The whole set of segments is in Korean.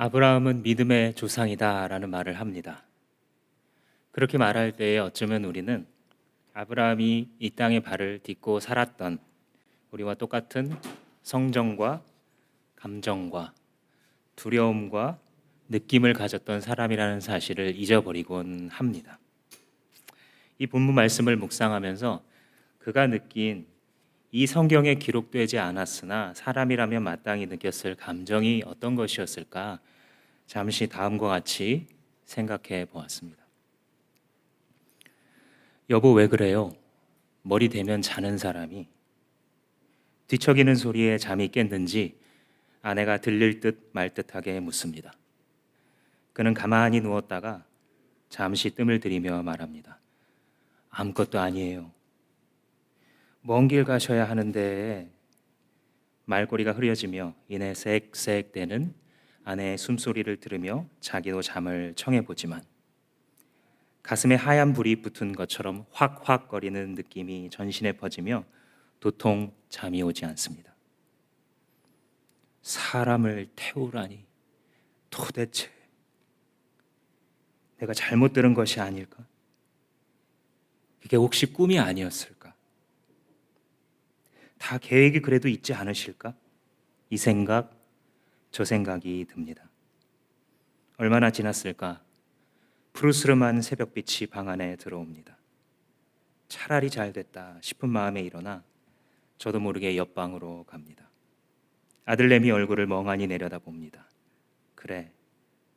아브라함은 믿음의 조상이다라는 말을 합니다. 그렇게 말할 때에 어쩌면 우리는 아브라함이 이 땅에 발을 딛고 살았던 우리와 똑같은 성정과 감정과 두려움과 느낌을 가졌던 사람이라는 사실을 잊어버리곤 합니다. 이 본문 말씀을 묵상하면서 그가 느낀 이 성경에 기록되지 않았으나 사람이라면 마땅히 느꼈을 감정이 어떤 것이었을까 잠시 다음과 같이 생각해 보았습니다. 여보 왜 그래요? 머리 대면 자는 사람이 뒤척이는 소리에 잠이 깼는지 아내가 들릴 듯 말 듯하게 묻습니다. 그는 가만히 누웠다가 잠시 뜸을 들이며 말합니다. 아무것도 아니에요. 먼 길 가셔야 하는데. 말꼬리가 흐려지며 이내 쌕쌕 대는 아내의 숨소리를 들으며 자기도 잠을 청해보지만 가슴에 하얀 불이 붙은 것처럼 확확거리는 느낌이 전신에 퍼지며 도통 잠이 오지 않습니다. 사람을 태우라니 도대체 내가 잘못 들은 것이 아닐까? 이게 혹시 꿈이 아니었을까? 다 계획이 그래도 있지 않으실까? 이 생각, 저 생각이 듭니다. 얼마나 지났을까? 푸르스름한 새벽빛이 방 안에 들어옵니다. 차라리 잘 됐다 싶은 마음에 일어나 저도 모르게 옆방으로 갑니다. 아들내미 얼굴을 멍하니 내려다봅니다. 그래,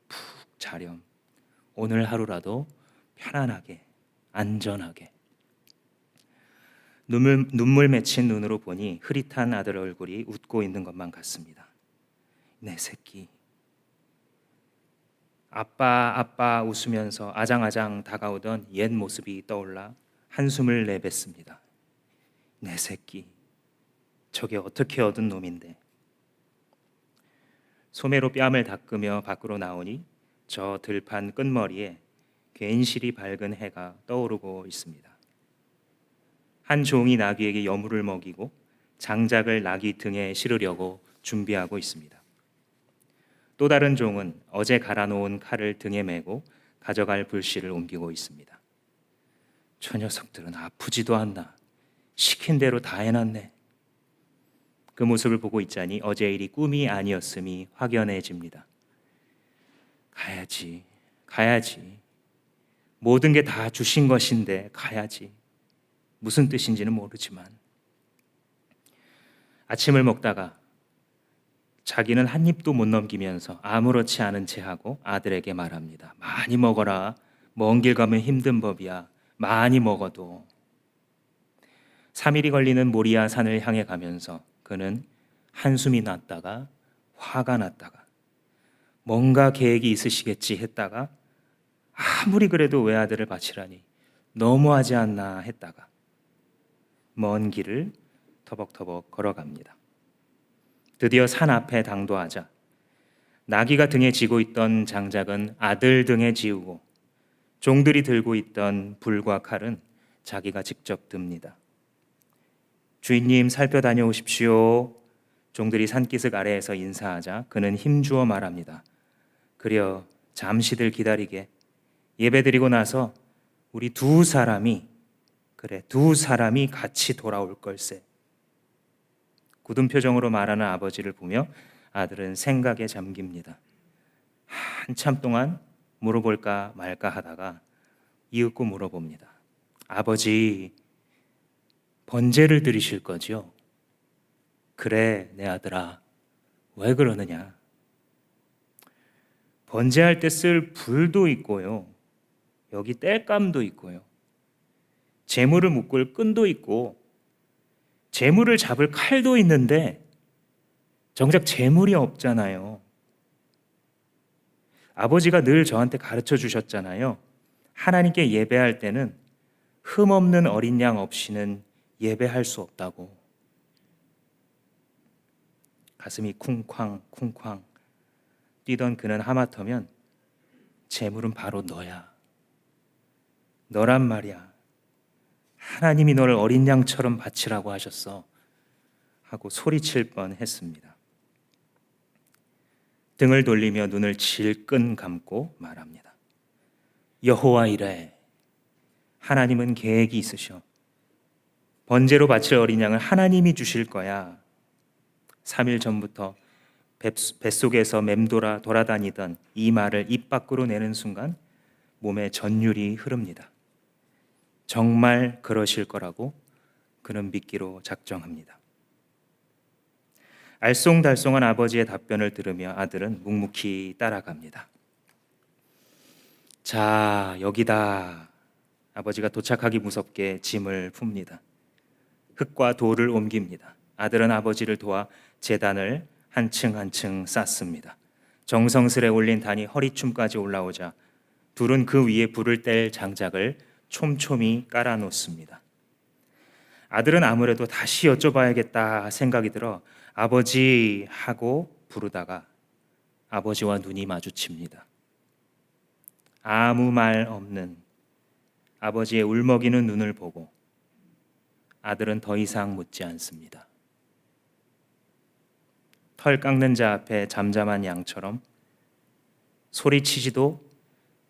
푹 자렴. 오늘 하루라도 편안하게, 안전하게. 눈물 맺힌 눈으로 보니 흐릿한 아들 얼굴이 웃고 있는 것만 같습니다. 내 새끼. 아빠 웃으면서 아장아장 다가오던 옛 모습이 떠올라 한숨을 내뱉습니다. 내 새끼. 저게 어떻게 얻은 놈인데. 소매로 뺨을 닦으며 밖으로 나오니 저 들판 끝머리에 괜시리 밝은 해가 떠오르고 있습니다. 한 종이 나귀에게 여물을 먹이고 장작을 나귀 등에 실으려고 준비하고 있습니다. 또 다른 종은 어제 갈아놓은 칼을 등에 메고 가져갈 불씨를 옮기고 있습니다. 저 녀석들은 아프지도 않나. 시킨 대로 다 해놨네. 그 모습을 보고 있자니 어제 일이 꿈이 아니었음이 확연해집니다. 가야지. 모든 게 다 주신 것인데 가야지. 무슨 뜻인지는 모르지만. 아침을 먹다가 자기는 한 입도 못 넘기면서 아무렇지 않은 체하고 아들에게 말합니다. 많이 먹어라. 먼 길 가면 힘든 법이야. 많이 먹어도. 3일이 걸리는 모리아 산을 향해 가면서 그는 한숨이 났다가 화가 났다가 뭔가 계획이 있으시겠지 했다가 아무리 그래도 외아들을 바치라니 너무하지 않나 했다가 먼 길을 터벅터벅 걸어갑니다. 드디어 산 앞에 당도하자 나귀가 등에 지고 있던 장작은 아들 등에 지우고 종들이 들고 있던 불과 칼은 자기가 직접 듭니다. 주인님 살펴 다녀오십시오. 종들이 산기슭 아래에서 인사하자 그는 힘주어 말합니다. 그려 잠시들 기다리게. 예배드리고 나서 우리 두 사람이 같이 돌아올 걸세. 굳은 표정으로 말하는 아버지를 보며 아들은 생각에 잠깁니다. 한참 동안 물어볼까 말까 하다가 이윽고 물어봅니다. 아버지, 번제를 드리실 거죠? 그래, 내 아들아. 왜 그러느냐? 번제할 때 쓸 불도 있고요. 여기 땔감도 있고요. 재물을 묶을 끈도 있고 재물을 잡을 칼도 있는데 정작 재물이 없잖아요. 아버지가 늘 저한테 가르쳐 주셨잖아요. 하나님께 예배할 때는 흠없는 어린 양 없이는 예배할 수 없다고. 가슴이 쿵쾅쿵쾅 뛰던 그는 하마터면 재물은 바로 너야. 너란 말이야. 하나님이 너를 어린 양처럼 바치라고 하셨어. 하고 소리칠 뻔했습니다. 등을 돌리며 눈을 질끈 감고 말합니다. 여호와 이래, 하나님은 계획이 있으셔. 번제로 바칠 어린 양을 하나님이 주실 거야. 3일 전부터 뱃속에서 맴돌아 돌아다니던 이 말을 입 밖으로 내는 순간 몸에 전율이 흐릅니다. 정말 그러실 거라고 그는 믿기로 작정합니다. 알쏭달쏭한 아버지의 답변을 들으며 아들은 묵묵히 따라갑니다. 자, 여기다. 아버지가 도착하기 무섭게 짐을 풉니다. 흙과 돌을 옮깁니다. 아들은 아버지를 도와 제단을 한층 한층 쌓습니다. 정성스레 올린 단이 허리춤까지 올라오자 둘은 그 위에 불을 뗄 장작을 촘촘히 깔아놓습니다. 아들은 아무래도 다시 여쭤봐야겠다 생각이 들어 아버지 하고 부르다가 아버지와 눈이 마주칩니다. 아무 말 없는 아버지의 울먹이는 눈을 보고 아들은 더 이상 묻지 않습니다. 털 깎는 자 앞에 잠잠한 양처럼 소리치지도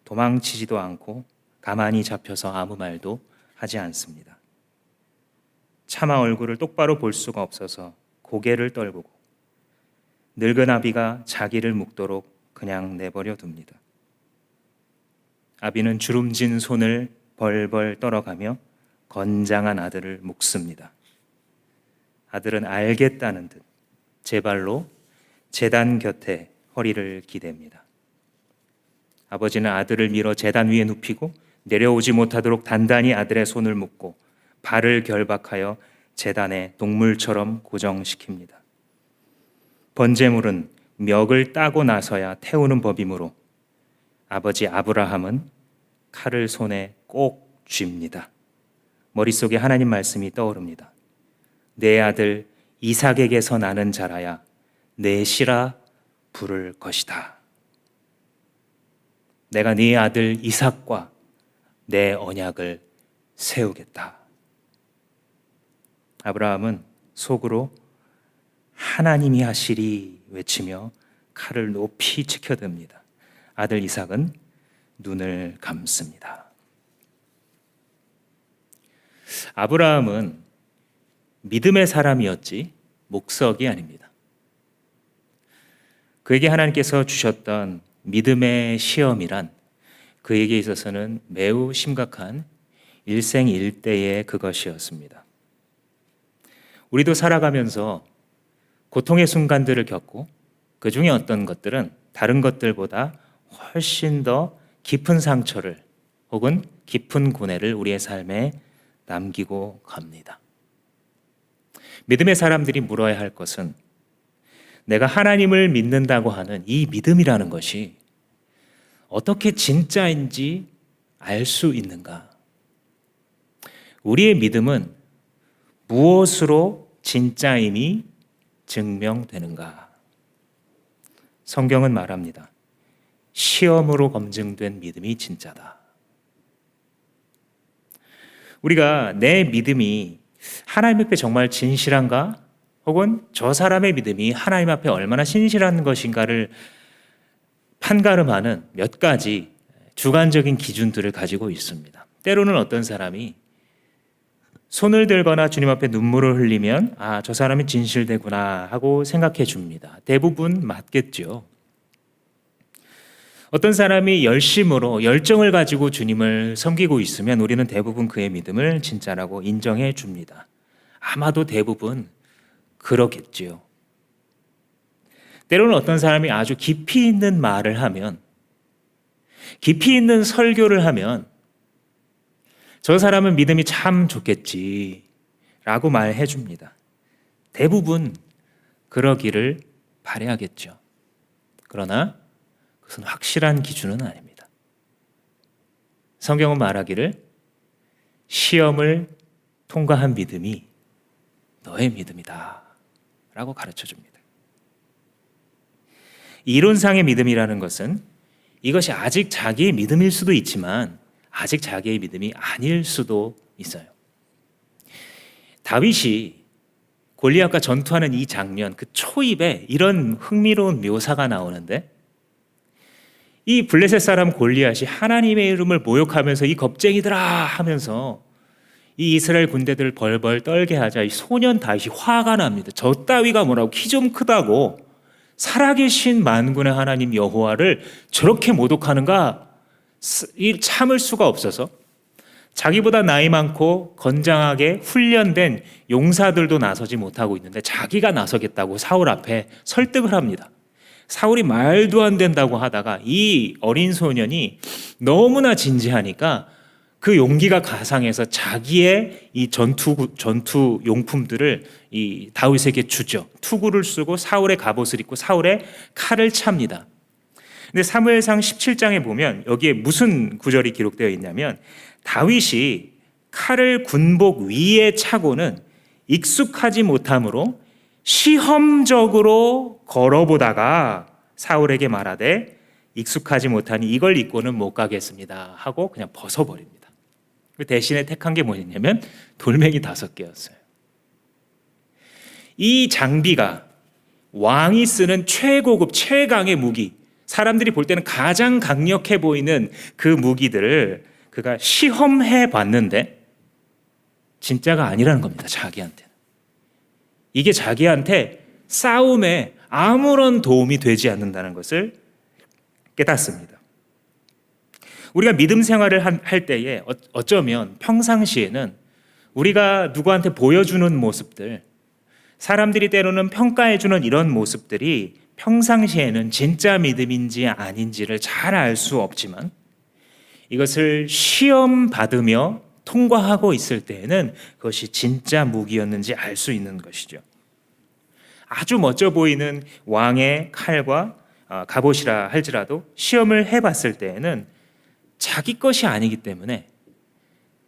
도망치지도 않고 가만히 잡혀서 아무 말도 하지 않습니다. 차마 얼굴을 똑바로 볼 수가 없어서 고개를 떨구고 늙은 아비가 자기를 묵도록 그냥 내버려 둡니다. 아비는 주름진 손을 벌벌 떨어가며 건장한 아들을 묵습니다. 아들은 알겠다는 듯 제 발로 제단 곁에 허리를 기댑니다. 아버지는 아들을 밀어 제단 위에 눕히고 내려오지 못하도록 단단히 아들의 손을 묶고 발을 결박하여 제단에 동물처럼 고정시킵니다. 번제물은 멱을 따고 나서야 태우는 법이므로 아버지 아브라함은 칼을 손에 꼭 쥡니다. 머릿속에 하나님 말씀이 떠오릅니다. 내 아들 이삭에게서 나는 자라야 내 시라 부를 것이다. 내가 네 아들 이삭과 내 언약을 세우겠다. 아브라함은 속으로 하나님이 하시리 외치며 칼을 높이 치켜듭니다. 아들 이삭은 눈을 감습니다. 아브라함은 믿음의 사람이었지 목석이 아닙니다. 그에게 하나님께서 주셨던 믿음의 시험이란 그에게 있어서는 매우 심각한 일생일대의 그것이었습니다. 우리도 살아가면서 고통의 순간들을 겪고 그 중에 어떤 것들은 다른 것들보다 훨씬 더 깊은 상처를 혹은 깊은 고뇌를 우리의 삶에 남기고 갑니다. 믿음의 사람들이 물어야 할 것은 내가 하나님을 믿는다고 하는 이 믿음이라는 것이 어떻게 진짜인지 알 수 있는가? 우리의 믿음은 무엇으로 진짜임이 증명되는가? 성경은 말합니다. 시험으로 검증된 믿음이 진짜다. 우리가 내 믿음이 하나님 앞에 정말 진실한가? 혹은 저 사람의 믿음이 하나님 앞에 얼마나 신실한 것인가를 판가름하는 몇 가지 주관적인 기준들을 가지고 있습니다. 때로는 어떤 사람이 손을 들거나 주님 앞에 눈물을 흘리면 아, 저 사람이 진실되구나 하고 생각해 줍니다. 대부분 맞겠죠. 어떤 사람이 열심으로 열정을 가지고 주님을 섬기고 있으면 우리는 대부분 그의 믿음을 진짜라고 인정해 줍니다. 아마도 대부분 그러겠지요. 때로는 어떤 사람이 아주 깊이 있는 말을 하면, 깊이 있는 설교를 하면 저 사람은 믿음이 참 좋겠지 라고 말해 줍니다. 대부분 그러기를 바라야겠죠. 그러나 그것은 확실한 기준은 아닙니다. 성경은 말하기를 시험을 통과한 믿음이 너의 믿음이다 라고 가르쳐 줍니다. 이론상의 믿음이라는 것은 이것이 아직 자기의 믿음일 수도 있지만 아직 자기의 믿음이 아닐 수도 있어요. 다윗이 골리앗과 전투하는 이 장면, 그 초입에 이런 흥미로운 묘사가 나오는데, 이 블레셋 사람 골리앗이 하나님의 이름을 모욕하면서 이 겁쟁이들아 하면서 이 이스라엘 군대들을 벌벌 떨게 하자 이 소년 다윗이 화가 납니다. 저 따위가 뭐라고, 키 좀 크다고 살아계신 만군의 하나님 여호와를 저렇게 모독하는가, 참을 수가 없어서 자기보다 나이 많고 건장하게 훈련된 용사들도 나서지 못하고 있는데 자기가 나서겠다고 사울 앞에 설득을 합니다. 사울이 말도 안 된다고 하다가 이 어린 소년이 너무나 진지하니까 그 용기가 가상해서 자기의 이 전투 용품들을 이 다윗에게 주죠. 투구를 쓰고 사울의 갑옷을 입고 사울의 칼을 찹니다. 근데 사무엘상 17장에 보면 여기에 무슨 구절이 기록되어 있냐면, 다윗이 칼을 군복 위에 차고는 익숙하지 못하므로 시험적으로 걸어보다가 사울에게 말하되 익숙하지 못하니 이걸 입고는 못 가겠습니다 하고 그냥 벗어버립니다. 그 대신에 택한 게 뭐냐면 돌멩이 5개였어요. 이 장비가 왕이 쓰는 최고급 최강의 무기, 사람들이 볼 때는 가장 강력해 보이는 그 무기들을 그가 시험해 봤는데 진짜가 아니라는 겁니다. 자기한테는. 이게 자기한테 싸움에 아무런 도움이 되지 않는다는 것을 깨닫습니다. 우리가 믿음 생활을 할 때에 어쩌면 평상시에는 우리가 누구한테 보여주는 모습들, 사람들이 때로는 평가해주는 이런 모습들이 평상시에는 진짜 믿음인지 아닌지를 잘 알 수 없지만, 이것을 시험 받으며 통과하고 있을 때에는 그것이 진짜 무기였는지 알 수 있는 것이죠. 아주 멋져 보이는 왕의 칼과 갑옷이라 할지라도 시험을 해봤을 때에는 자기 것이 아니기 때문에,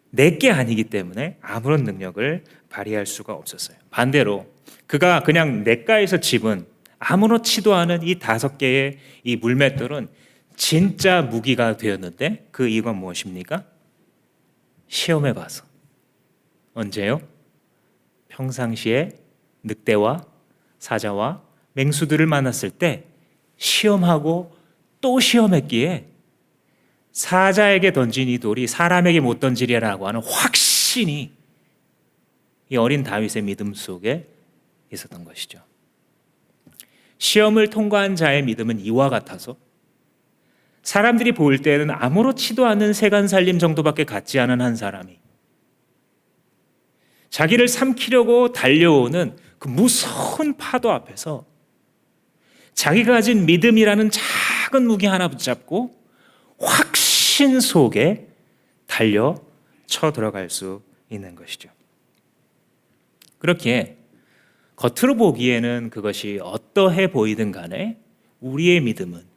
내게 아니기 때문에 아무런 능력을 발휘할 수가 없었어요. 반대로 그가 그냥 냇가에서 집은 아무렇지도 않은 이 5개의 이 물맷돌은 진짜 무기가 되었는데, 그 이유가 무엇입니까? 시험해봐서. 언제요? 평상시에 늑대와 사자와 맹수들을 만났을 때 시험하고 또 시험했기에 사자에게 던진 이 돌이 사람에게 못 던지리라고 하는 확신이 이 어린 다윗의 믿음 속에 있었던 것이죠. 시험을 통과한 자의 믿음은 이와 같아서 사람들이 볼 때는 아무렇지도 않은 세간살림 정도밖에 갖지 않은 한 사람이 자기를 삼키려고 달려오는 그 무서운 파도 앞에서 자기가 가진 믿음이라는 작은 무기 하나 붙잡고 확신 속에 달려 쳐들어갈 수 있는 것이죠. 그렇기에 겉으로 보기에는 그것이 어떠해 보이든 간에 우리의 믿음은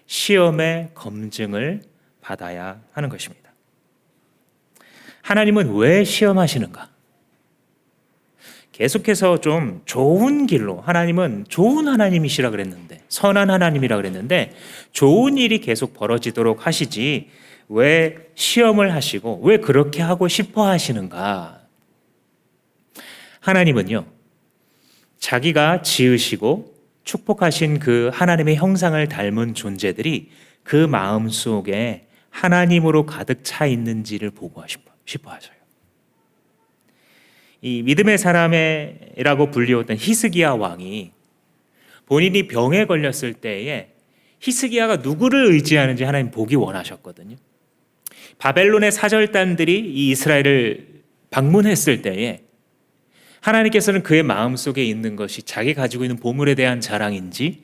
시험의 검증을 받아야 하는 것입니다. 하나님은 왜 시험하시는가? 계속해서 좀 좋은 길로, 하나님은 좋은 하나님이시라 그랬는데, 선한 하나님이라 그랬는데 좋은 일이 계속 벌어지도록 하시지 왜 시험을 하시고 왜 그렇게 하고 싶어 하시는가? 하나님은요, 자기가 지으시고 축복하신 그 하나님의 형상을 닮은 존재들이 그 마음 속에 하나님으로 가득 차 있는지를 보고 싶어 하셔요. 이 믿음의 사람이라고 불리웠던 히스기야 왕이 본인이 병에 걸렸을 때에 히스기야가 누구를 의지하는지 하나님 보기 원하셨거든요. 바벨론의 사절단들이 이 이스라엘을 방문했을 때에 하나님께서는 그의 마음속에 있는 것이 자기 가지고 있는 보물에 대한 자랑인지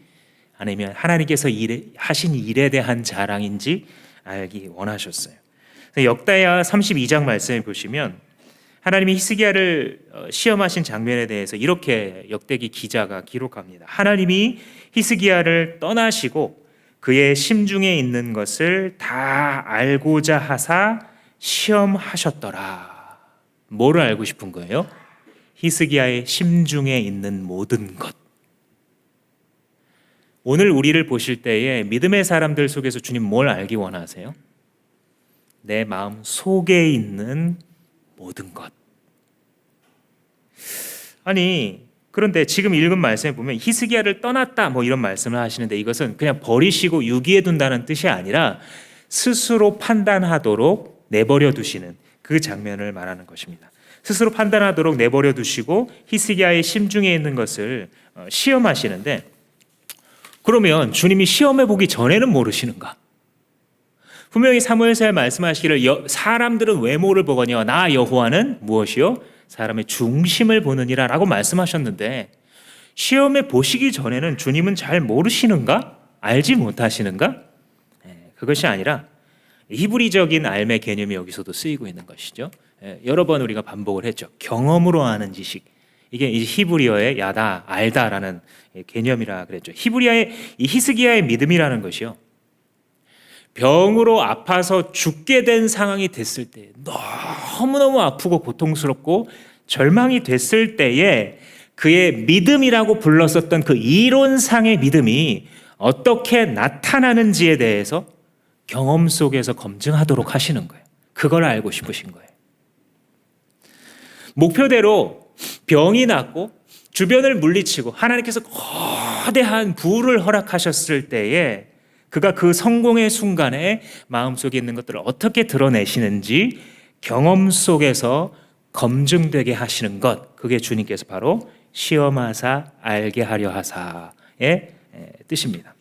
아니면 하나님께서 하신 일에 대한 자랑인지 알기 원하셨어요. 역다야 32장 말씀을 보시면 하나님이 히스기야를 시험하신 장면에 대해서 이렇게 역대기 기자가 기록합니다. 하나님이 히스기야를 떠나시고 그의 심중에 있는 것을 다 알고자 하사 시험하셨더라. 뭐를 알고 싶은 거예요? 히스기야의 심중에 있는 모든 것. 오늘 우리를 보실 때에 믿음의 사람들 속에서 주님 뭘 알기 원하세요? 내 마음 속에 있는 모든 것. 아니, 그런데 지금 읽은 말씀에 보면 히스기야를 떠났다 뭐 이런 말씀을 하시는데 이것은 그냥 버리시고 유기에 둔다는 뜻이 아니라 스스로 판단하도록 내버려 두시는 그 장면을 말하는 것입니다. 스스로 판단하도록 내버려 두시고 히스기야의 심중에 있는 것을 시험하시는데, 그러면 주님이 시험해 보기 전에는 모르시는가? 분명히 사무엘서에 말씀하시기를 사람들은 외모를 보거니와 나 여호와는 무엇이요? 사람의 중심을 보느니라 라고 말씀하셨는데, 시험해 보시기 전에는 주님은 잘 모르시는가? 알지 못하시는가? 그것이 아니라 히브리적인 알매 개념이 여기서도 쓰이고 있는 것이죠. 여러 번 우리가 반복을 했죠. 경험으로 아는 지식. 이게 히브리어의 야다, 알다라는 개념이라 그랬죠. 히브리어의 이 히스기야의 믿음이라는 것이요, 병으로 아파서 죽게 된 상황이 됐을 때, 너무너무 아프고 고통스럽고 절망이 됐을 때에 그의 믿음이라고 불렀었던 그 이론상의 믿음이 어떻게 나타나는지에 대해서 경험 속에서 검증하도록 하시는 거예요. 그걸 알고 싶으신 거예요. 목표대로 병이 낫고 주변을 물리치고 하나님께서 거대한 부를 허락하셨을 때에 그가 그 성공의 순간에 마음속에 있는 것들을 어떻게 드러내시는지 경험 속에서 검증되게 하시는 것, 그게 주님께서 바로 시험하사 알게 하려 하사의 뜻입니다.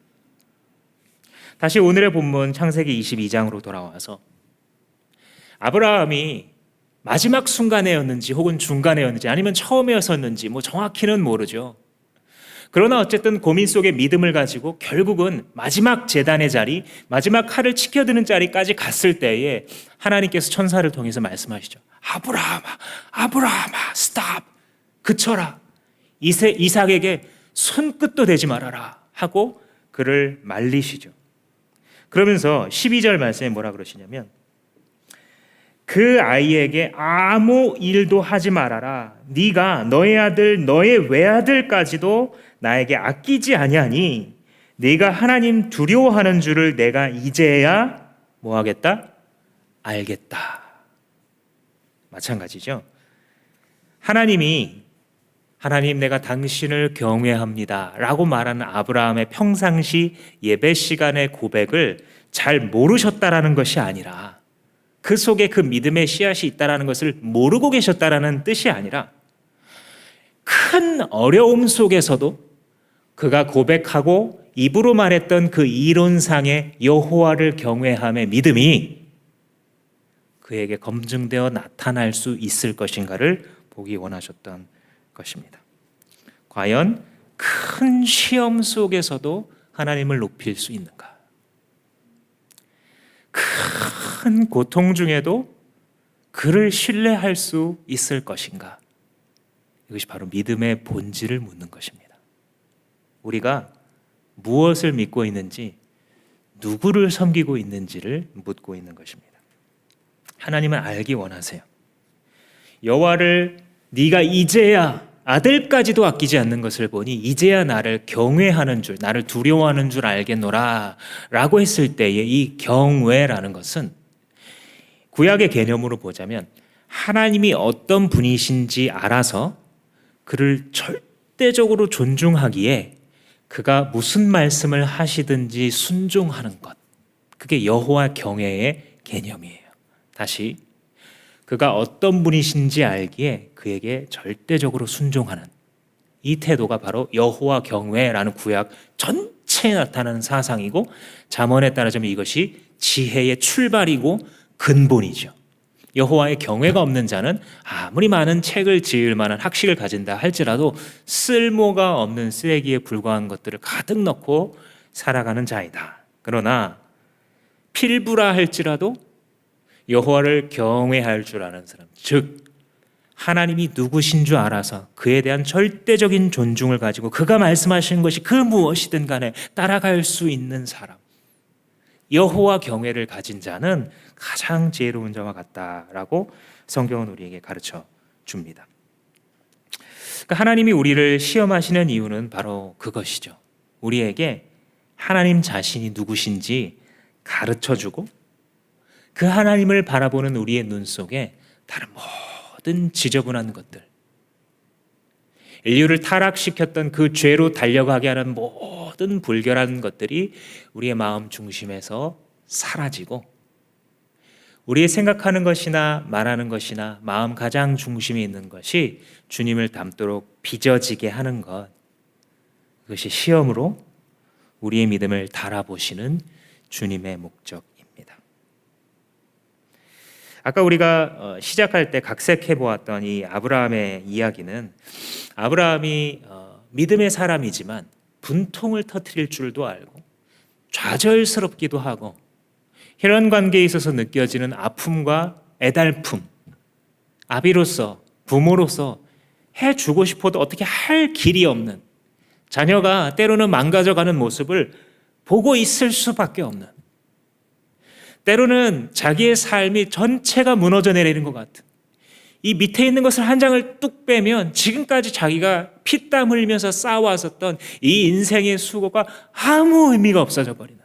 다시 오늘의 본문 창세기 22장으로 돌아와서 아브라함이 마지막 순간에였는지 혹은 중간에였는지 아니면 처음이었었는지 뭐 정확히는 모르죠. 그러나 어쨌든 고민 속에 믿음을 가지고 결국은 마지막 제단의 자리, 마지막 칼을 치켜드는 자리까지 갔을 때에 하나님께서 천사를 통해서 말씀하시죠. 아브라함아, 아브라함아, 스탑, 그쳐라. 이삭에게 손끝도 대지 말아라 하고 그를 말리시죠. 그러면서 12절 말씀에 뭐라 그러시냐면, 그 아이에게 아무 일도 하지 말아라. 네가 너의 아들 너의 외아들까지도 나에게 아끼지 아니하니 네가 하나님 두려워하는 줄을 내가 이제야 뭐 하겠다? 알겠다. 마찬가지죠. 하나님 내가 당신을 경외합니다 라고 말하는 아브라함의 평상시 예배 시간의 고백을 잘 모르셨다라는 것이 아니라, 그 속에 그 믿음의 씨앗이 있다라는 것을 모르고 계셨다라는 뜻이 아니라, 큰 어려움 속에서도 그가 고백하고 입으로 말했던 그 이론상의 여호와를 경외함의 믿음이 그에게 검증되어 나타날 수 있을 것인가를 보기 원하셨던 것입니다. 과연 큰 시험 속에서도 하나님을 높일 수 있는가? 큰 고통 중에도 그를 신뢰할 수 있을 것인가? 이것이 바로 믿음의 본질을 묻는 것입니다. 우리가 무엇을 믿고 있는지, 누구를 섬기고 있는지를 묻고 있는 것입니다. 하나님을 알기 원하세요. 여호와를 네가 이제야 아들까지도 아끼지 않는 것을 보니 이제야 나를 경외하는 줄, 나를 두려워하는 줄 알겠노라 라고 했을 때의 이 경외라는 것은 구약의 개념으로 보자면 하나님이 어떤 분이신지 알아서 그를 절대적으로 존중하기에 그가 무슨 말씀을 하시든지 순종하는 것, 그게 여호와 경외의 개념이에요. 다시, 그가 어떤 분이신지 알기에 그에게 절대적으로 순종하는 이 태도가 바로 여호와 경외라는 구약 전체에 나타나는 사상이고, 잠언에 따르자면 이것이 지혜의 출발이고 근본이죠. 여호와의 경외가 없는 자는 아무리 많은 책을 지을 만한 학식을 가진다 할지라도 쓸모가 없는 쓰레기에 불과한 것들을 가득 넣고 살아가는 자이다. 그러나 필부라 할지라도 여호와를 경외할 줄 아는 사람, 즉 하나님이 누구신 줄 알아서 그에 대한 절대적인 존중을 가지고 그가 말씀하시는 것이 그 무엇이든 간에 따라갈 수 있는 사람, 여호와 경외를 가진 자는 가장 지혜로운 자와 같다라고 성경은 우리에게 가르쳐 줍니다. 그러니까 하나님이 우리를 시험하시는 이유는 바로 그것이죠. 우리에게 하나님 자신이 누구신지 가르쳐주고 그 하나님을 바라보는 우리의 눈 속에 다른 모든 지저분한 것들, 인류를 타락시켰던 그 죄로 달려가게 하는 모든 불결한 것들이 우리의 마음 중심에서 사라지고, 우리의 생각하는 것이나 말하는 것이나 마음 가장 중심에 있는 것이 주님을 닮도록 빚어지게 하는 것, 그것이 시험으로 우리의 믿음을 달아보시는 주님의 목적입니다. 아까 우리가 시작할 때 각색해 보았던 이 아브라함의 이야기는, 아브라함이 믿음의 사람이지만 분통을 터뜨릴 줄도 알고 좌절스럽기도 하고 혈연 관계에 있어서 느껴지는 아픔과 애달픔, 아비로서, 부모로서 해주고 싶어도 어떻게 할 길이 없는, 자녀가 때로는 망가져가는 모습을 보고 있을 수밖에 없는, 때로는 자기의 삶이 전체가 무너져 내리는 것 같은, 이 밑에 있는 것을 한 장을 뚝 빼면 지금까지 자기가 피땀 흘리면서 쌓아왔었던 이 인생의 수고가 아무 의미가 없어져 버리는,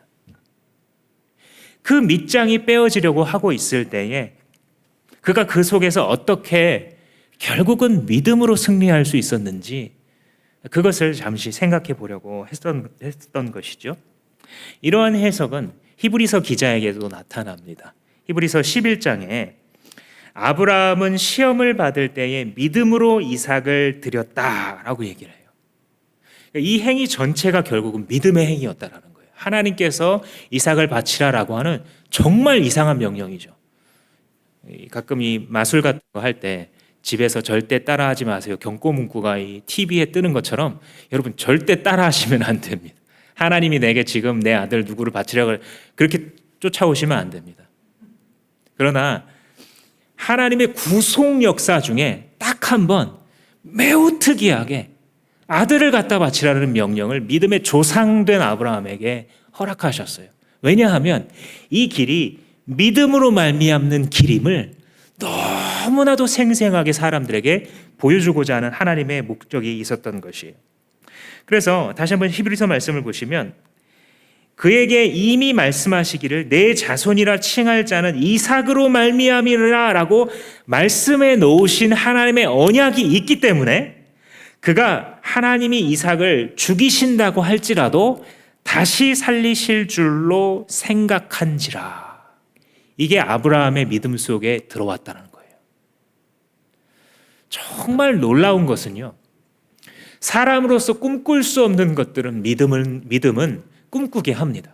그 밑장이 빼어지려고 하고 있을 때에 그가 그 속에서 어떻게 결국은 믿음으로 승리할 수 있었는지, 그것을 잠시 생각해 보려고 했던 것이죠. 이러한 해석은 히브리서 기자에게도 나타납니다. 히브리서 11장에 아브라함은 시험을 받을 때에 믿음으로 이삭을 드렸다라고 얘기를 해요. 이 행위 전체가 결국은 믿음의 행위였다라는 거예요. 하나님께서 이삭을 바치라라고 하는 정말 이상한 명령이죠. 가끔 이 마술 같은 거 할 때 집에서 절대 따라하지 마세요, 경고 문구가 이 TV에 뜨는 것처럼 여러분 절대 따라하시면 안 됩니다. 하나님이 내게 지금 내 아들 누구를 바치라고 그렇게 쫓아오시면 안 됩니다. 그러나 하나님의 구속 역사 중에 딱 한 번 매우 특이하게 아들을 갖다 바치라는 명령을 믿음의 조상된 아브라함에게 허락하셨어요. 왜냐하면 이 길이 믿음으로 말미암는 길임을 너무나도 생생하게 사람들에게 보여주고자 하는 하나님의 목적이 있었던 것이에요. 그래서 다시 한번 히브리서 말씀을 보시면, 그에게 이미 말씀하시기를 내 자손이라 칭할 자는 이삭으로 말미암이라 라고 말씀해 놓으신 하나님의 언약이 있기 때문에, 그가 하나님이 이삭을 죽이신다고 할지라도 다시 살리실 줄로 생각한지라, 이게 아브라함의 믿음 속에 들어왔다는 거예요. 정말 놀라운 것은요, 사람으로서 꿈꿀 수 없는 것들은 믿음은 꿈꾸게 합니다.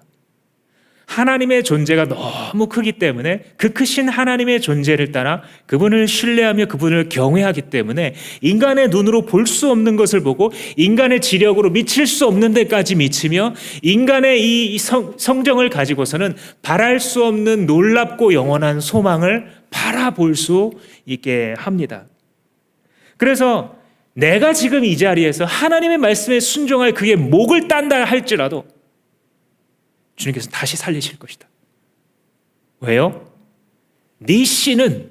하나님의 존재가 너무 크기 때문에 그 크신 하나님의 존재를 따라 그분을 신뢰하며 그분을 경외하기 때문에 인간의 눈으로 볼 수 없는 것을 보고 인간의 지력으로 미칠 수 없는 데까지 미치며 인간의 이 성정을 가지고서는 바랄 수 없는 놀랍고 영원한 소망을 바라볼 수 있게 합니다. 그래서 내가 지금 이 자리에서 하나님의 말씀에 순종할 그의 목을 딴다 할지라도 주님께서 다시 살리실 것이다. 왜요? 네 씨는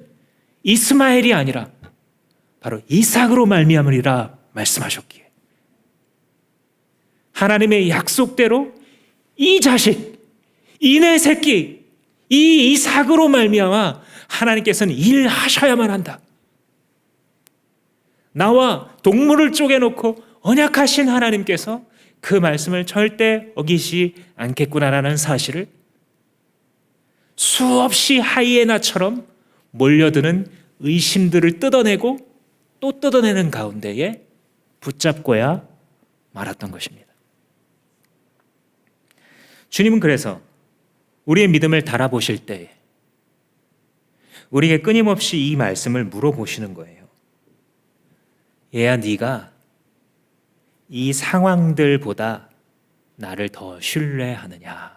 이스마엘이 아니라 바로 이삭으로 말미암으리라 말씀하셨기에, 하나님의 약속대로 이 자식, 이 내 새끼, 이 이삭으로 말미암아 하나님께서는 일하셔야만 한다. 나와 동물을 쪼개놓고 언약하신 하나님께서 그 말씀을 절대 어기시 않겠구나라는 사실을 수없이 하이에나처럼 몰려드는 의심들을 뜯어내고 또 뜯어내는 가운데에 붙잡고야 말았던 것입니다. 주님은 그래서 우리의 믿음을 달아보실 때에 우리에게 끊임없이 이 말씀을 물어보시는 거예요. 얘야, 네가 이 상황들보다 나를 더 신뢰하느냐?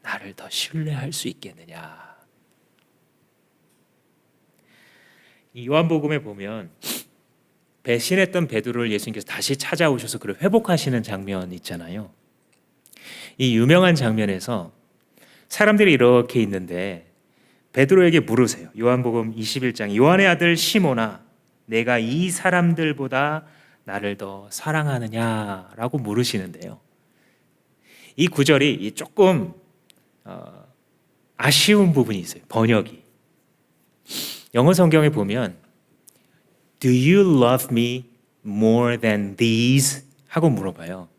나를 더 신뢰할 수 있겠느냐? 이 요한복음에 보면 배신했던 베드로를 예수님께서 다시 찾아오셔서 그를 회복하시는 장면 있잖아요. 이 유명한 장면에서 사람들이 이렇게 있는데 베드로에게 물으세요. 요한복음 21장, 요한의 아들 시몬아, 내가 이 사람들보다 나를 더 사랑하느냐라고 물으시는데요. 이 구절이 조금 아쉬운 부분이 있어요. 번역이. 영어 성경에 보면 Do you love me more than these? 하고 물어봐요.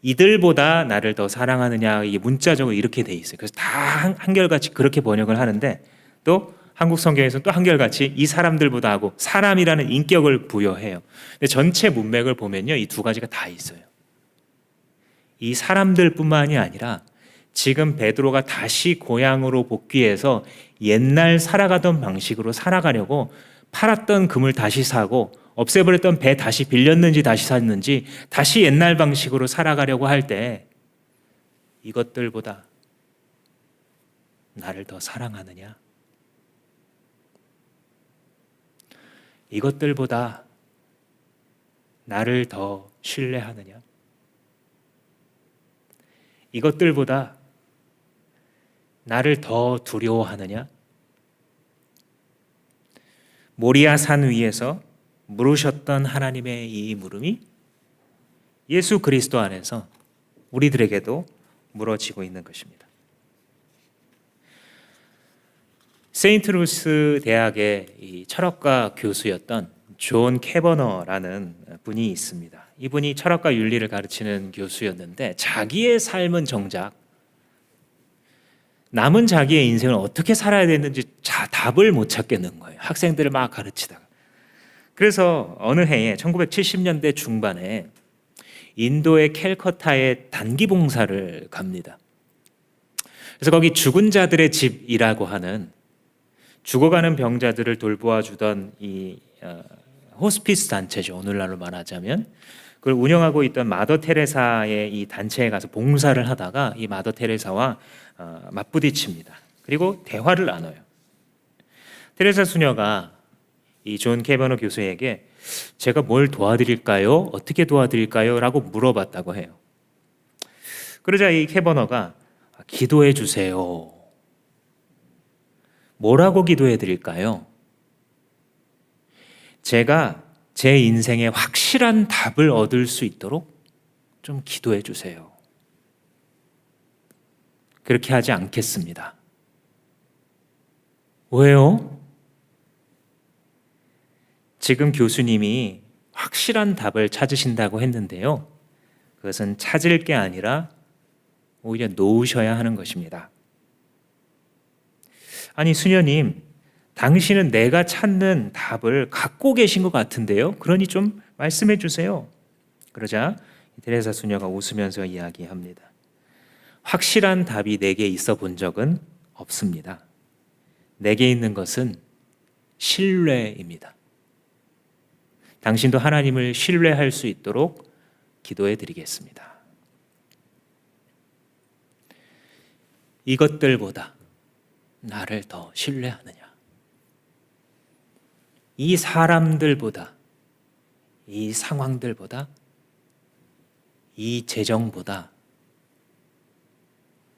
이들보다 나를 더 사랑하느냐, 이게 문자적으로 이렇게 돼 있어요. 그래서 다 한결같이 그렇게 번역을 하는데, 또 한국 성경에서는 또 한결같이 이 사람들보다 하고 사람이라는 인격을 부여해요. 근데 전체 문맥을 보면요, 이 두 가지가 다 있어요. 이 사람들뿐만이 아니라 지금 베드로가 다시 고향으로 복귀해서 옛날 살아가던 방식으로 살아가려고 팔았던 금을 다시 사고 없애버렸던 배 다시 빌렸는지 다시 샀는지 다시 옛날 방식으로 살아가려고 할 때 이것들보다 나를 더 사랑하느냐? 이것들보다 나를 더 신뢰하느냐? 이것들보다 나를 더 두려워하느냐? 모리아 산 위에서 물으셨던 하나님의 이 물음이 예수 그리스도 안에서 우리들에게도 물어지고 있는 것입니다. 세인트루스 대학의 이 철학과 교수였던 존 캐버너라는 분이 있습니다. 이분이 철학과 윤리를 가르치는 교수였는데 자기의 삶은 정작 남은 자기의 인생을 어떻게 살아야 되는지 답을 못 찾겠는 거예요. 학생들을 막 가르치다가. 그래서 어느 해에 1970년대 중반에 인도의 캘커타에 단기 봉사를 갑니다. 그래서 거기 죽은 자들의 집이라고 하는 죽어가는 병자들을 돌보아 주던 이 호스피스 단체죠. 오늘날로 말하자면 그걸 운영하고 있던 마더 테레사의 이 단체에 가서 봉사를 하다가 이 마더 테레사와 맞부딪힙니다. 그리고 대화를 나눠요. 테레사 수녀가 이 존 캐버너 교수에게 제가 뭘 도와드릴까요? 어떻게 도와드릴까요? 라고 물어봤다고 해요. 그러자 이 캐버너가 기도해 주세요. 뭐라고 기도해 드릴까요? 제가 제 인생에 확실한 답을 얻을 수 있도록 좀 기도해 주세요. 그렇게 하지 않겠습니다. 왜요? 지금 교수님이 확실한 답을 찾으신다고 했는데요. 그것은 찾을 게 아니라 오히려 놓으셔야 하는 것입니다. 아니 수녀님, 당신은 내가 찾는 답을 갖고 계신 것 같은데요. 그러니 좀 말씀해 주세요. 그러자 테레사 수녀가 웃으면서 이야기합니다. 확실한 답이 내게 있어 본 적은 없습니다. 내게 있는 것은 신뢰입니다. 당신도 하나님을 신뢰할 수 있도록 기도해 드리겠습니다. 이것들보다 나를 더 신뢰하느냐? 이 사람들보다, 이 상황들보다, 이 재정보다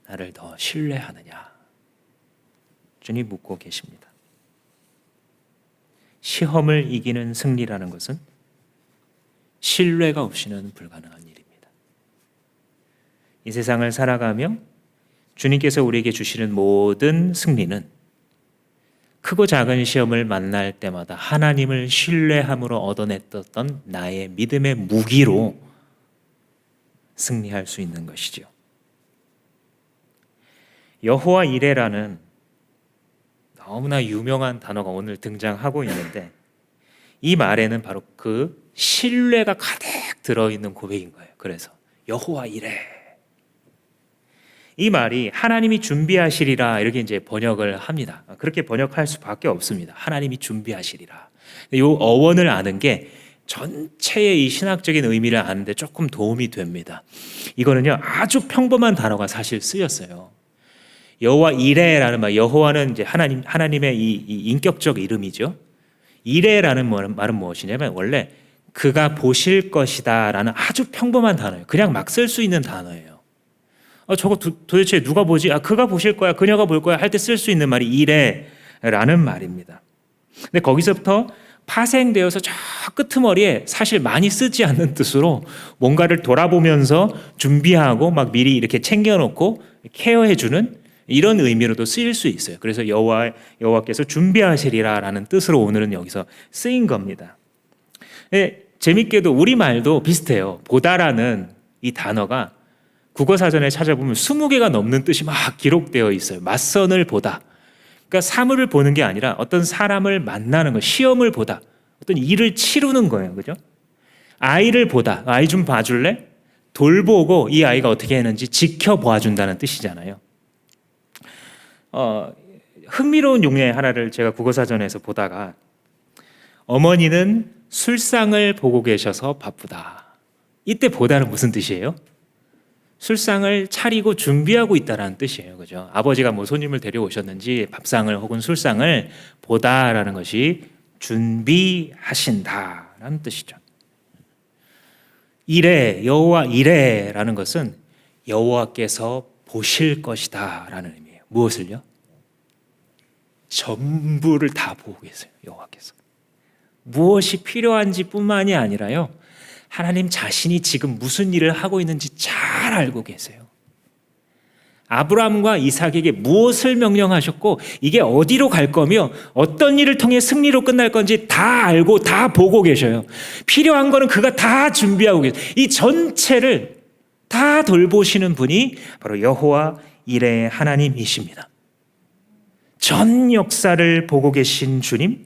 나를 더 신뢰하느냐? 주님 묻고 계십니다. 시험을 이기는 승리라는 것은 신뢰가 없이는 불가능한 일입니다. 이 세상을 살아가며 주님께서 우리에게 주시는 모든 승리는 크고 작은 시험을 만날 때마다 하나님을 신뢰함으로 얻어냈던 나의 믿음의 무기로 승리할 수 있는 것이죠. 여호와 이레라는 너무나 유명한 단어가 오늘 등장하고 있는데 이 말에는 바로 그 신뢰가 가득 들어있는 고백인 거예요. 그래서 여호와 이레, 이 말이 하나님이 준비하시리라 이렇게 이제 번역을 합니다. 그렇게 번역할 수밖에 없습니다. 하나님이 준비하시리라. 이 어원을 아는 게 전체의 이 신학적인 의미를 아는데 조금 도움이 됩니다. 이거는요 아주 평범한 단어가 사실 쓰였어요. 여호와 이레라는 말, 여호와는 이제 하나님의 이 인격적 이름이죠. 이레라는 말은 무엇이냐면 원래 그가 보실 것이다라는 아주 평범한 단어예요. 그냥 막 쓸 수 있는 단어예요. 저거 도대체 누가 보지? 그가 보실 거야, 그녀가 볼 거야 할 때 쓸 수 있는 말이 이레라는 말입니다. 근데 거기서부터 파생되어서 저 끄트머리에 사실 많이 쓰지 않는 뜻으로 뭔가를 돌아보면서 준비하고 막 미리 이렇게 챙겨놓고 케어해주는 이런 의미로도 쓰일 수 있어요. 그래서 여호와께서 준비하시리라라는 뜻으로 오늘은 여기서 쓰인 겁니다. 재밌게도 우리말도 비슷해요. 보다라는 이 단어가 국어사전에 찾아보면 20개가 넘는 뜻이 막 기록되어 있어요. 맞선을 보다. 그러니까 사물을 보는 게 아니라 어떤 사람을 만나는 거, 시험을 보다. 어떤 일을 치르는 거예요. 그죠? 아이를 보다. 아이 좀 봐줄래? 돌보고 이 아이가 어떻게 했는지 지켜봐 준다는 뜻이잖아요. 흥미로운 용례 하나를 제가 국어사전에서 보다가 어머니는 술상을 보고 계셔서 바쁘다. 이때 보다는 무슨 뜻이에요? 술상을 차리고 준비하고 있다라는 뜻이에요. 그죠? 아버지가 뭐 손님을 데려오셨는지 밥상을 혹은 술상을 보다라는 것이 준비하신다라는 뜻이죠. 이래, 여호와 이래라는 것은 여호와께서 보실 것이다라는 의미예요. 무엇을요? 전부를 다 보고 계세요. 여호와께서. 무엇이 필요한지 뿐만이 아니라요, 하나님 자신이 지금 무슨 일을 하고 있는지 잘 알고 계세요. 아브라함과 이삭에게 무엇을 명령하셨고 이게 어디로 갈 거며 어떤 일을 통해 승리로 끝날 건지 다 알고 다 보고 계셔요. 필요한 거는 그가 다 준비하고 계세요. 이 전체를 다 돌보시는 분이 바로 여호와 이레의 하나님이십니다. 전 역사를 보고 계신 주님,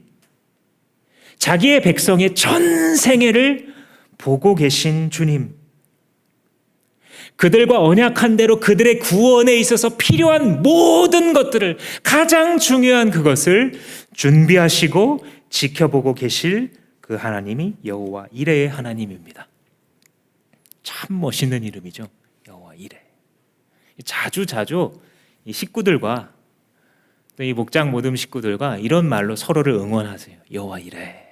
자기의 백성의 전 생애를 보고 계신 주님, 그들과 언약한 대로 그들의 구원에 있어서 필요한 모든 것들을, 가장 중요한 그것을 준비하시고 지켜보고 계실 그 하나님이 여호와 이레의 하나님입니다. 참 멋있는 이름이죠. 여호와 이레. 자주 이 식구들과 또 이 목장 모듬 식구들과 이런 말로 서로를 응원하세요. 여호와 이레.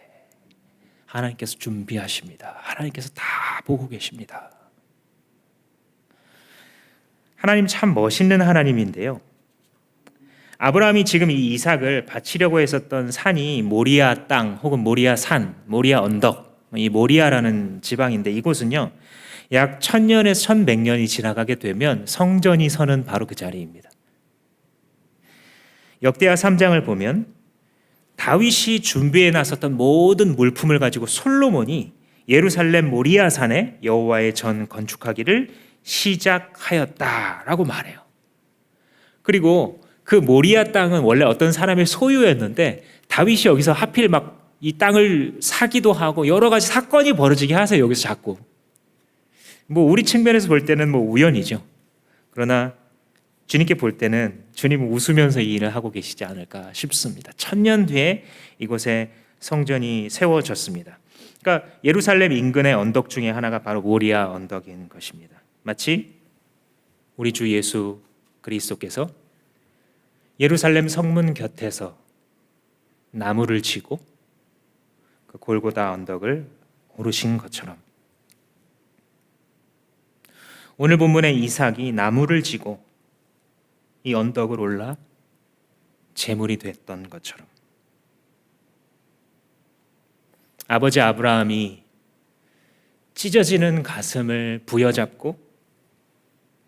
하나님께서 준비하십니다. 하나님께서 다 보고 계십니다. 하나님 참 멋있는 하나님인데요. 아브라함이 지금 이 이삭을 바치려고 했었던 산이 모리아 땅 혹은 모리아 산, 모리아 언덕, 이 모리아라는 지방인데 이곳은요, 약 1000년에서 1100년이 지나가게 되면 성전이 서는 바로 그 자리입니다. 역대하 3장을 보면 다윗이 준비해 놨었던 모든 물품을 가지고 솔로몬이 예루살렘 모리아 산에 여호와의 전 건축하기를 시작하였다라고 말해요. 그리고 그 모리아 땅은 원래 어떤 사람의 소유였는데 다윗이 여기서 하필 막 이 땅을 사기도 하고 여러 가지 사건이 벌어지게 하세요. 여기서 자꾸. 뭐 우리 측면에서 볼 때는 뭐 우연이죠. 그러나 주님께 볼 때는 주님은 웃으면서 이 일을 하고 계시지 않을까 싶습니다. 1000년 뒤에 이곳에 성전이 세워졌습니다. 그러니까 예루살렘 인근의 언덕 중에 하나가 바로 모리아 언덕인 것입니다. 마치 우리 주 예수 그리스도께서 예루살렘 성문 곁에서 나무를 지고 그 골고다 언덕을 오르신 것처럼 오늘 본문의 이삭이 나무를 지고 이 언덕을 올라 제물이 됐던 것처럼 아버지 아브라함이 찢어지는 가슴을 부여잡고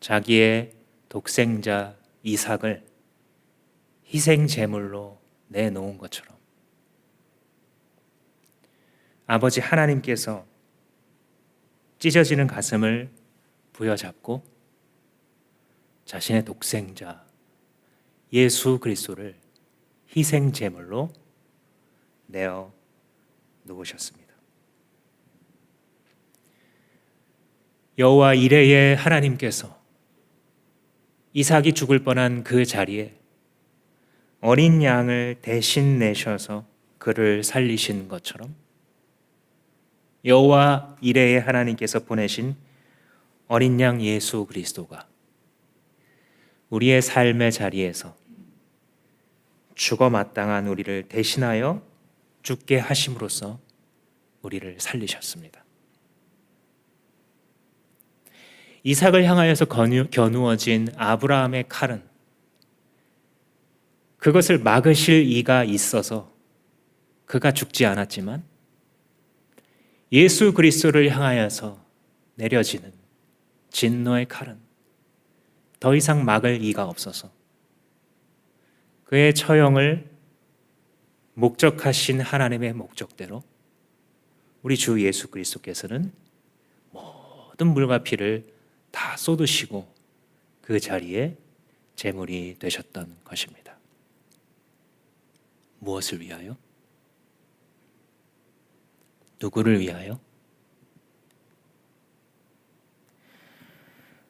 자기의 독생자 이삭을 희생 제물로 내놓은 것처럼 아버지 하나님께서 찢어지는 가슴을 부여잡고 자신의 독생자 예수 그리스도를 희생 제물로 내어 놓으셨습니다. 여호와 이레의 하나님께서 이삭이 죽을 뻔한 그 자리에 어린 양을 대신 내셔서 그를 살리신 것처럼 여호와 이레의 하나님께서 보내신 어린 양 예수 그리스도가 우리의 삶의 자리에서 죽어 마땅한 우리를 대신하여 죽게 하심으로써 우리를 살리셨습니다. 이삭을 향하여서 겨누어진 아브라함의 칼은 그것을 막으실 이가 있어서 그가 죽지 않았지만 예수 그리스도를 향하여서 내려지는 진노의 칼은 더 이상 막을 이가 없어서 그의 처형을 목적하신 하나님의 목적대로 우리 주 예수 그리스도께서는 모든 물과 피를 다 쏟으시고 그 자리에 제물이 되셨던 것입니다. 무엇을 위하여? 누구를 위하여?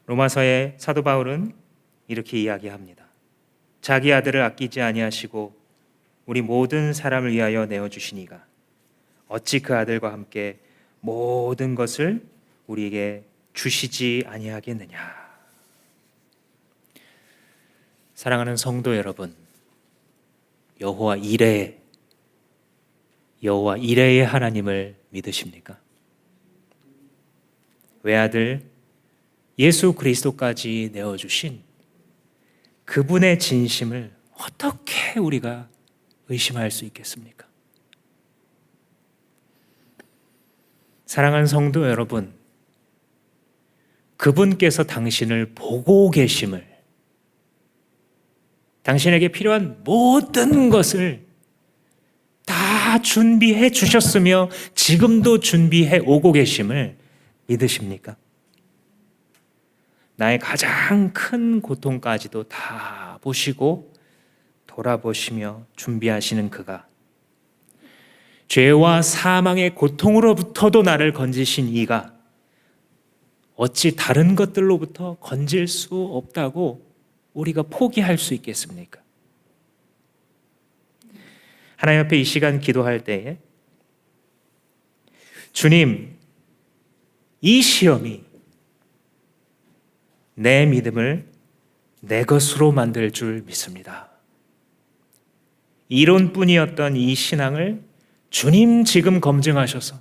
로마서의 사도 바울은 이렇게 이야기합니다. 자기 아들을 아끼지 아니하시고 우리 모든 사람을 위하여 내어주시니가 어찌 그 아들과 함께 모든 것을 우리에게 주시지 아니하겠느냐. 사랑하는 성도 여러분, 여호와 이레의 하나님을 믿으십니까? 외아들 예수 그리스도까지 내어주신 그분의 진심을 어떻게 우리가 의심할 수 있겠습니까? 사랑하는 성도 여러분, 그분께서 당신을 보고 계심을, 당신에게 필요한 모든 것을 다 준비해 주셨으며 지금도 준비해 오고 계심을 믿으십니까? 나의 가장 큰 고통까지도 다 보시고 돌아보시며 준비하시는 그가, 죄와 사망의 고통으로부터도 나를 건지신 이가 어찌 다른 것들로부터 건질 수 없다고 우리가 포기할 수 있겠습니까? 하나님 앞에 이 시간 기도할 때에 주님, 이 시험이 내 믿음을 내 것으로 만들 줄 믿습니다. 이론뿐이었던 이 신앙을 주님 지금 검증하셔서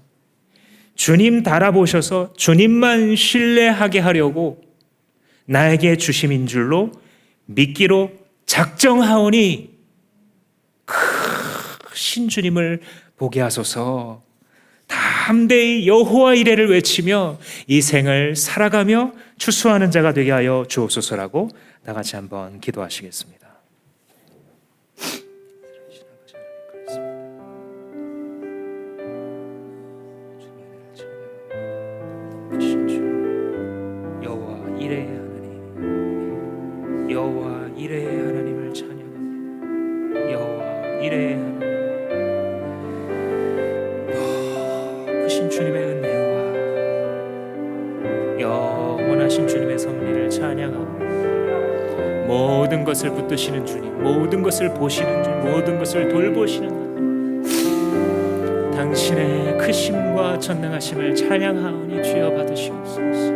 주님 달아보셔서 주님만 신뢰하게 하려고 나에게 주심인 줄로 믿기로 작정하오니 크신 주님을 보게 하소서. 담대히 여호와 이레를 외치며 이 생을 살아가며 추수하는 자가 되게 하여 주옵소서라고 다 같이 한번 기도하시겠습니다. 여호와 이레의 하나님, 여호와 이레의 하나님을 찬양합니다. 여호와 이레의 하나님, 크신 주님의 은혜와 영원하신 주님의 섭리를 찬양합니다. 모든 것을 붙드시는 주님, 모든 것을 보시는 주님, 모든 것을 돌보시는 하나님, 당신의 크심과 전능하심을 찬양하오니 주여 받으시옵소서.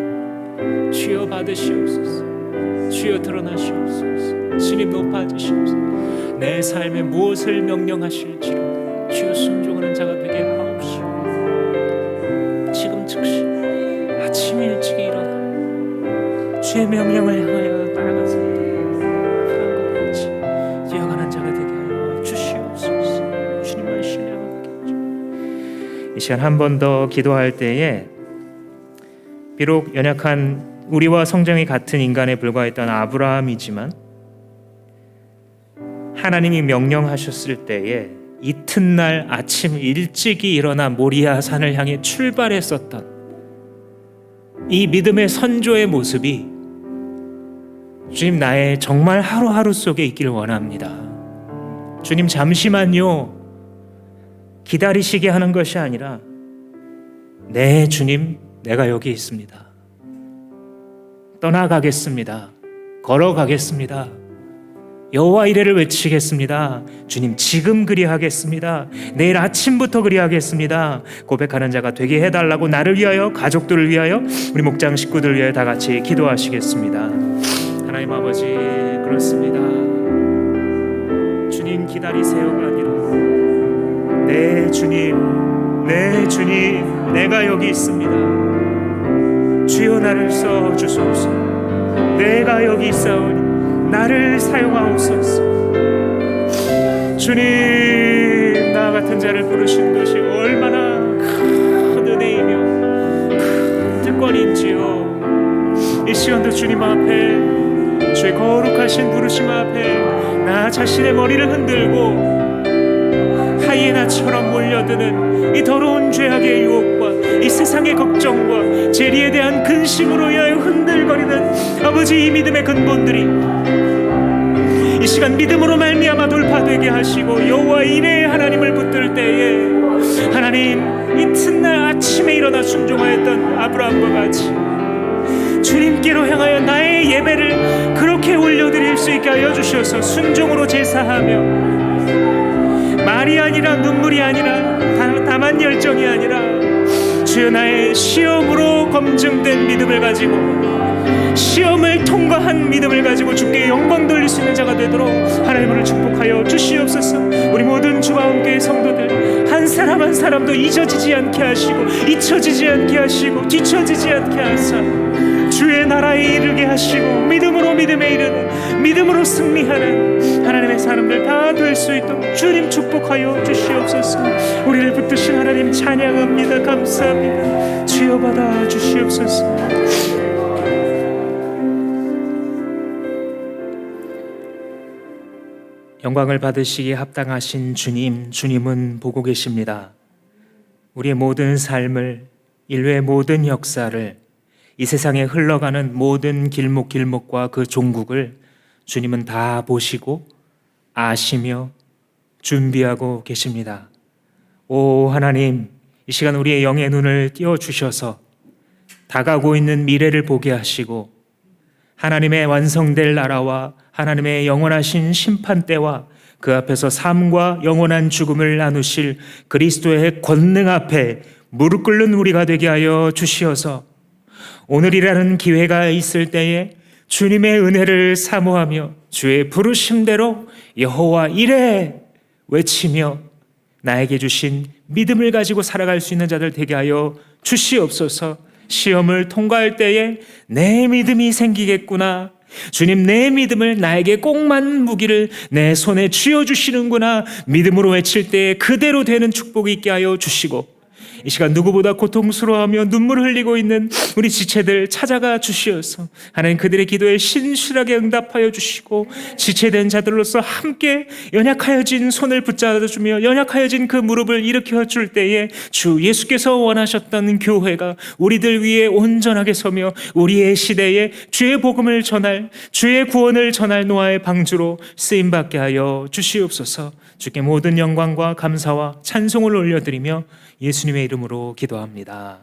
주여 받으시옵소서. 주여 드러나시옵소서. 주님 높아지시옵소서. 내 삶에 무엇을 명령하실지라도 주여 순종하는 자가 되게 하옵시오. 지금 즉시 아침 일찍 일어나 주의 명령을 향하여 따라가서 그런 것 같이 뛰어가는 자가 되게 하여 주시옵소서. 주님만 신뢰하게 하죠. 이 시간 한 번 더 기도할 때에 비록 연약한 우리와 성정이 같은 인간에 불과했던 아브라함이지만 하나님이 명령하셨을 때에 이튿날 아침 일찍이 일어나 모리아 산을 향해 출발했었던 이 믿음의 선조의 모습이 주님 나의 정말 하루하루 속에 있기를 원합니다. 주님 잠시만요 기다리시게 하는 것이 아니라 네 주님 내가 여기 있습니다. 떠나가겠습니다. 걸어가겠습니다. 여호와 이레를 외치겠습니다. 주님 지금 그리하겠습니다. 내일 아침부터 그리하겠습니다. 고백하는 자가 되게 해달라고 나를 위하여, 가족들을 위하여, 우리 목장 식구들을 위하여 다 같이 기도하시겠습니다. 하나님 아버지 그렇습니다. 주님 기다리세요가 아니라 네 주님, 네 주님 내가 여기 있습니다. 주여 나를 써주소서. 내가 여기 있사오니 나를 사용하옵소서. 주님 나 같은 자를 부르신 것이 얼마나 큰 은혜이며 큰 특권인지요. 이 시간도 주님 앞에 주의 거룩하신 부르심 앞에 나 자신의 머리를 흔들고 하이에나처럼 몰려드는 이 더러운 죄악의 유혹 이 세상의 걱정과 재리에 대한 근심으로 인하여 흔들거리는 아버지 이 믿음의 근본들이 이 시간 믿음으로 말미암아 돌파되게 하시고 여호와 이레의 하나님을 붙들 때에 하나님 이튿날 아침에 일어나 순종하였던 아브라함과 같이 주님께로 향하여 나의 예배를 그렇게 올려드릴 수 있게 하여 주셔서 순종으로 제사하며 말이 아니라 눈물이 아니라 다만 열정이 아니라 주여 나의 시험으로 검증된 믿음을 가지고 시험을 통과한 믿음을 가지고 주께 영광 돌릴 수 있는 자가 되도록 하나님을 축복하여 주시옵소서. 우리 모든 주와 함께 성도들 한 사람 한 사람도 잊어지지 않게 하시고 잊혀지지 않게 하시고 뒤처지지 않게 하사 주의 나라에 이르게 하시고 믿음으로 믿음에 이르는 믿음으로 승리하는 하나님의 사람들 다 될 수 있도록 주님 축복하여 주시옵소서. 우리를 붙드신 하나님 찬양합니다. 감사합니다. 주여 받아 주시옵소서. 영광을 받으시기에 합당하신 주님, 주님은 보고 계십니다. 우리의 모든 삶을, 인류의 모든 역사를, 이 세상에 흘러가는 모든 길목길목과 그 종국을 주님은 다 보시고 아시며 준비하고 계십니다. 오 하나님, 이 시간 우리의 영의 눈을 띄워주셔서 다가오고 있는 미래를 보게 하시고 하나님의 완성될 나라와 하나님의 영원하신 심판대와 그 앞에서 삶과 영원한 죽음을 나누실 그리스도의 권능 앞에 무릎 꿇는 우리가 되게 하여 주시어서 오늘이라는 기회가 있을 때에 주님의 은혜를 사모하며 주의 부르심대로 여호와 이레 외치며 나에게 주신 믿음을 가지고 살아갈 수 있는 자들 되게 하여 주시옵소서. 시험을 통과할 때에 내 믿음이 생기겠구나. 주님 내 믿음을 나에게 꼭 맞는 무기를 내 손에 쥐어주시는구나. 믿음으로 외칠 때에 그대로 되는 축복이 있게 하여 주시고 이 시간 누구보다 고통스러워하며 눈물 흘리고 있는 우리 지체들 찾아가 주시어서 하나님 그들의 기도에 신실하게 응답하여 주시고 지체된 자들로서 함께 연약하여진 손을 붙잡아주며 연약하여진 그 무릎을 일으켜 줄 때에 주 예수께서 원하셨던 교회가 우리들 위에 온전하게 서며 우리의 시대에 주의 복음을 전할 주의 구원을 전할 노아의 방주로 쓰임받게 하여 주시옵소서. 주께 모든 영광과 감사와 찬송을 올려드리며 예수님의 이름으로 기도합니다.